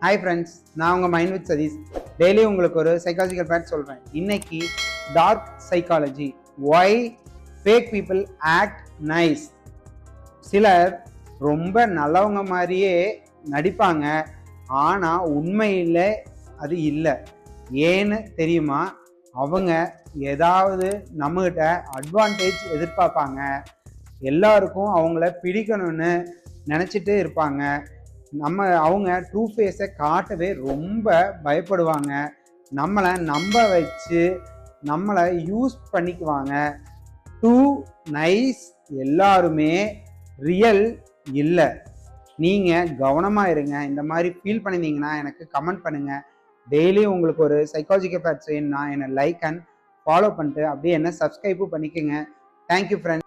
Hi friends, நான் உங்கள் mind with Satish. Daily உங்களுக்கு ஒரு சைக்காலஜிக்கல் ஃபேக்ட் சொல்கிறேன். இன்னைக்கு dark psychology, why fake people act nice. சிலர் ரொம்ப நல்லவங்க மாதிரியே நடிப்பாங்க, ஆனால் உண்மையில் அது இல்லை. ஏன்னு தெரியுமா? அவங்க ஏதாவது நம்மகிட்ட அட்வான்டேஜ் எதிர்பார்ப்பாங்க. எல்லாருக்கும் அவங்கள பிடிக்கணும்னு நினச்சிட்டு இருப்பாங்க. அவங்க ட்ரூ ஃபேஸை காட்டவே ரொம்ப பயப்படுவாங்க. நம்மளை நம்ப வச்சு நம்மளை யூஸ் பண்ணிக்குவாங்க. டூ நைஸ் எல்லாருமே ரியல் இல்லை. நீங்கள் கவனமாக இருங்க. இந்த மாதிரி ஃபீல் பண்ணியிருந்தீங்கன்னா எனக்கு கமெண்ட் பண்ணுங்கள். டெய்லி உங்களுக்கு ஒரு சைக்காலஜிக்கல் ஃபேக்ட்ஸ் வேணும்னா என்னை லைக் அண்ட் ஃபாலோ பண்ணிட்டு அப்படியே என்ன சப்ஸ்கிரைபும் பண்ணிக்கோங்க. Thank you friends.